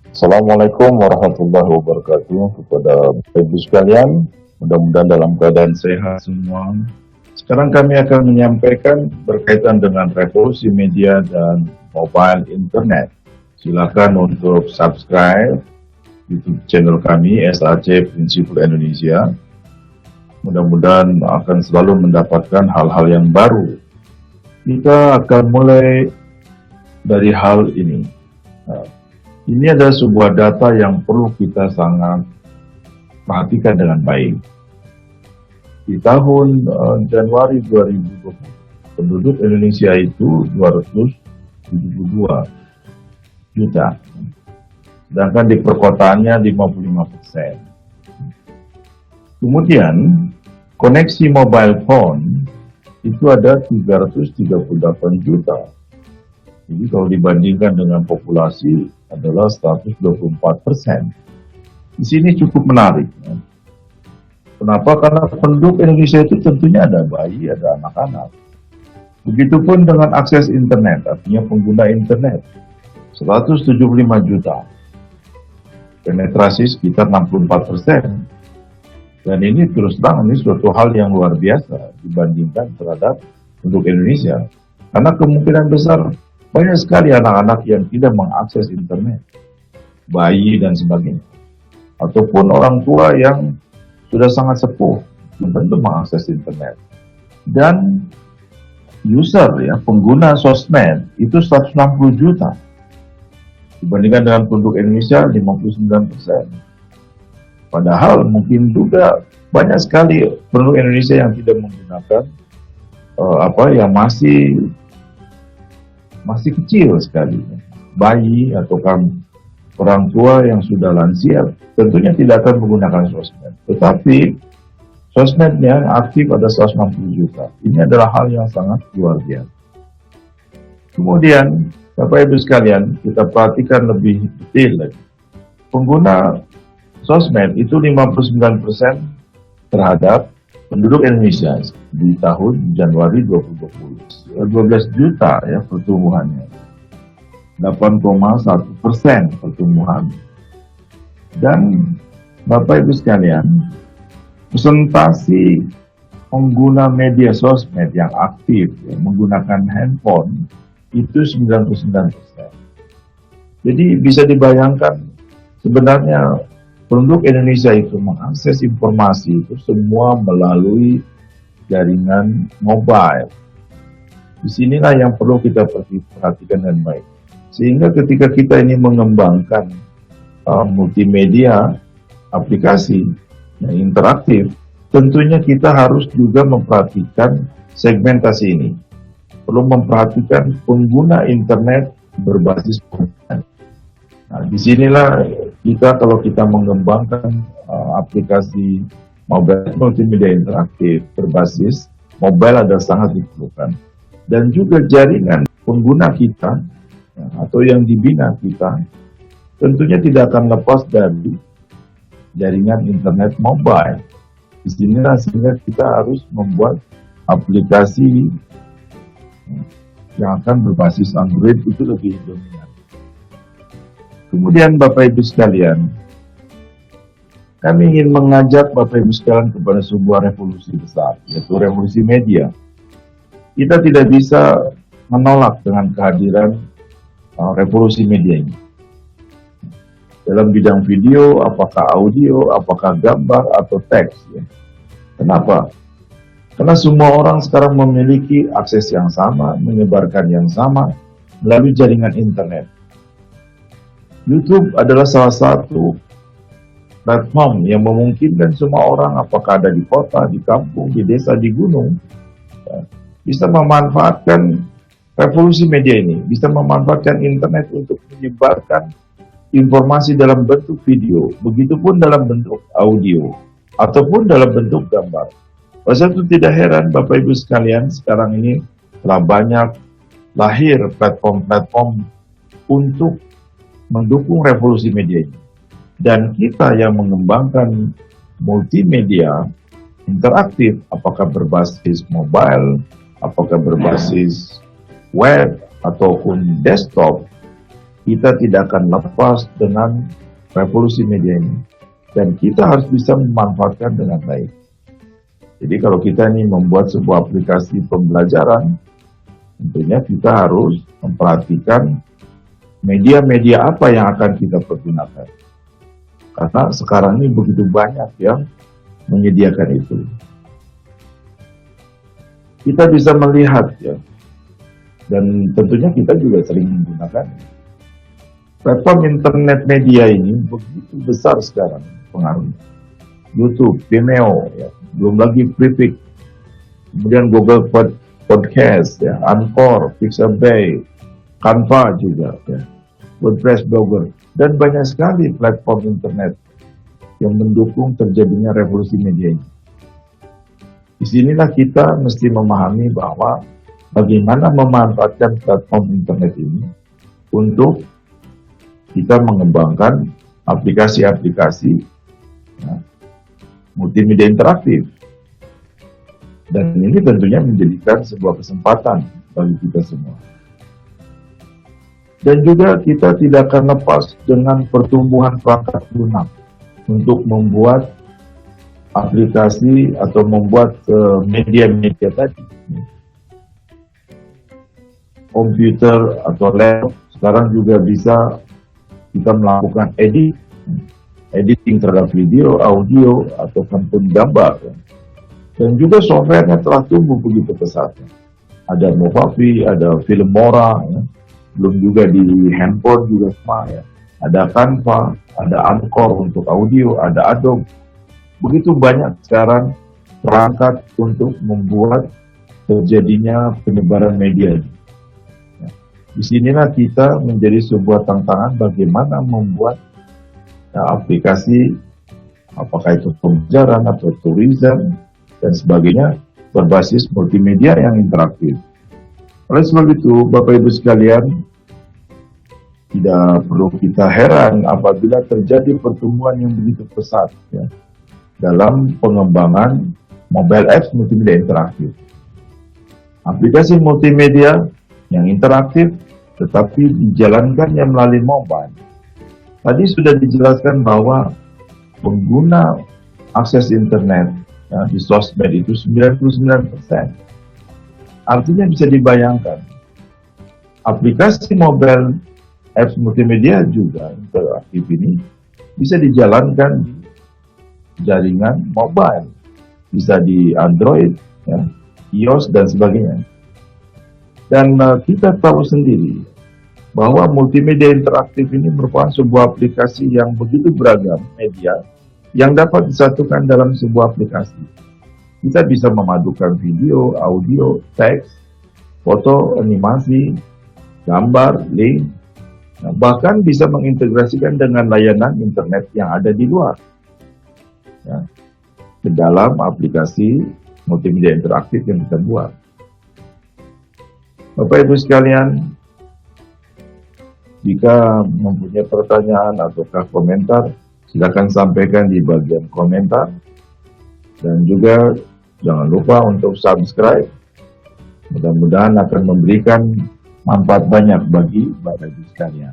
Assalamualaikum warahmatullahi wabarakatuh kepada ibu sekalian. Mudah-mudahan dalam keadaan sehat semua. Sekarang kami akan menyampaikan berkaitan dengan revolusi media dan mobile internet. Silakan untuk subscribe YouTube channel kami SAC Prinsipul Indonesia. Mudah-mudahan akan selalu mendapatkan hal-hal yang baru. Kita akan mulai dari hal ini. Ini adalah sebuah data yang perlu kita sangat perhatikan dengan baik. Di tahun Januari 2020, penduduk Indonesia itu 272 juta, sedangkan di perkotaannya 55%. Kemudian, koneksi mobile phone itu ada 338 juta. Jadi kalau dibandingkan dengan populasi adalah 124%. Di sini cukup menarik. Kenapa? Karena penduduk Indonesia itu tentunya ada bayi, ada anak-anak. Begitupun dengan akses internet, artinya pengguna internet. 175 juta. Penetrasi sekitar 64%. Dan ini terus terang, ini suatu hal yang luar biasa dibandingkan terhadap penduduk Indonesia. Karena kemungkinan besar banyak sekali anak-anak yang tidak mengakses internet, bayi dan sebagainya, ataupun orang tua yang sudah sangat sepuh belum tentu mengakses internet. Dan user ya, pengguna sosmed itu 160 juta dibandingkan dengan penduduk Indonesia 59%. Padahal mungkin juga banyak sekali penduduk Indonesia yang tidak menggunakan yang masih kecil sekali, bayi atau orang tua yang sudah lansia tentunya tidak akan menggunakan sosmed. Tetapi sosmednya aktif ada 160 juta. Ini adalah hal yang sangat luar biasa. Kemudian, Bapak Ibu sekalian, kita perhatikan lebih detail lagi. Pengguna sosmed itu 59% terhadap penduduk Indonesia di tahun Januari 2020. 12 juta ya pertumbuhannya. 8,1% pertumbuhan. Dan Bapak Ibu sekalian, presentasi pengguna media sosmed yang aktif ya, menggunakan handphone itu 99%. Jadi bisa dibayangkan sebenarnya penduduk Indonesia itu mengakses informasi itu semua melalui jaringan mobile. Disinilah yang perlu kita perhatikan dengan baik. Sehingga ketika kita ini mengembangkan multimedia, aplikasi yang interaktif, tentunya kita harus juga memperhatikan segmentasi ini. Perlu memperhatikan pengguna internet berbasis konten. Nah, disinilah kita kalau kita mengembangkan aplikasi mobile multimedia interaktif berbasis mobile adalah sangat diperlukan. Dan juga jaringan pengguna kita ya, atau yang dibina kita tentunya tidak akan lepas dari jaringan internet mobile. Disinilah sehingga kita harus membuat aplikasi yang akan berbasis Android itu lebih dominan. Kemudian Bapak Ibu sekalian, kami ingin mengajak Bapak Ibu sekalian kepada sebuah revolusi besar, yaitu revolusi media. Kita tidak bisa menolak dengan kehadiran revolusi media ini. Dalam bidang video, apakah audio, apakah gambar, atau teks. Ya. Kenapa? Karena semua orang sekarang memiliki akses yang sama, menyebarkan yang sama melalui jaringan internet. YouTube adalah salah satu platform yang memungkinkan semua orang, apakah ada di kota, di kampung, di desa, di gunung, ya, bisa memanfaatkan revolusi media ini, bisa memanfaatkan internet untuk menyebarkan informasi dalam bentuk video, begitupun dalam bentuk audio, ataupun dalam bentuk gambar. Pasal itu tidak heran Bapak Ibu sekalian, sekarang ini telah banyak lahir platform-platform untuk mendukung revolusi media ini. Dan kita yang mengembangkan multimedia interaktif, apakah berbasis mobile, apakah berbasis web, ataupun desktop, kita tidak akan lepas dengan revolusi media ini. Dan kita harus bisa memanfaatkan dengan baik. Jadi kalau kita ini membuat sebuah aplikasi pembelajaran, tentunya kita harus memperhatikan media-media apa yang akan kita pergunakan. Karena sekarang ini begitu banyak yang menyediakan itu. Kita bisa melihat ya, dan tentunya kita juga sering menggunakan platform internet media ini begitu besar sekarang pengaruhnya. YouTube, Vimeo, ya, belum lagi Privik, kemudian Google Podcast, ya, Anchor, Pixabay, Canva juga, ya, WordPress Blogger, dan banyak sekali platform internet yang mendukung terjadinya revolusi media ini. Disinilah kita mesti memahami bahwa bagaimana memanfaatkan platform internet ini untuk kita mengembangkan aplikasi-aplikasi ya, multimedia interaktif. Dan ini tentunya menjadikan sebuah kesempatan bagi kita semua. Dan juga kita tidak akan lepas dengan pertumbuhan perangkat lunak untuk membuat aplikasi atau membuat media-media tadi. Komputer atau laptop sekarang juga bisa kita melakukan editing terhadap video, audio, atau pun gambar. Dan juga softwarenya telah tumbuh begitu pesat. Ada Movavi, ada Filmora, ya. Belum juga di handphone juga semua ya. Ada Canva, ada Anchor untuk audio, ada Adobe. Begitu banyak sekarang perangkat untuk membuat terjadinya penyebaran media. Ya. Disinilah kita menjadi sebuah tantangan bagaimana membuat ya, aplikasi, apakah itu pembelajaran atau tourism dan sebagainya, berbasis multimedia yang interaktif. Oleh sebab itu, Bapak Ibu sekalian, tidak perlu kita heran apabila terjadi pertumbuhan yang begitu pesat ya, dalam pengembangan mobile apps multimedia interaktif. Aplikasi multimedia yang interaktif tetapi dijalankannya melalui mobile. Tadi sudah dijelaskan bahwa pengguna akses internet ya, di sosmed itu 99%. Artinya bisa dibayangkan, aplikasi mobile apps multimedia juga interaktif ini bisa dijalankan di jaringan mobile, bisa di Android, ya, iOS dan sebagainya. Dan kita tahu sendiri bahwa multimedia interaktif ini merupakan sebuah aplikasi yang begitu beragam media yang dapat disatukan dalam sebuah aplikasi. Kita bisa memadukan video, audio, teks, foto, animasi, gambar, link, bahkan bisa mengintegrasikan dengan layanan internet yang ada di luar ya, ke dalam aplikasi multimedia interaktif yang kita buat. Bapak Ibu sekalian, jika mempunyai pertanyaan ataukah komentar, silakan sampaikan di bagian komentar. Dan juga jangan lupa untuk subscribe. Mudah-mudahan akan memberikan manfaat banyak bagi Bapak Ibu sekalian.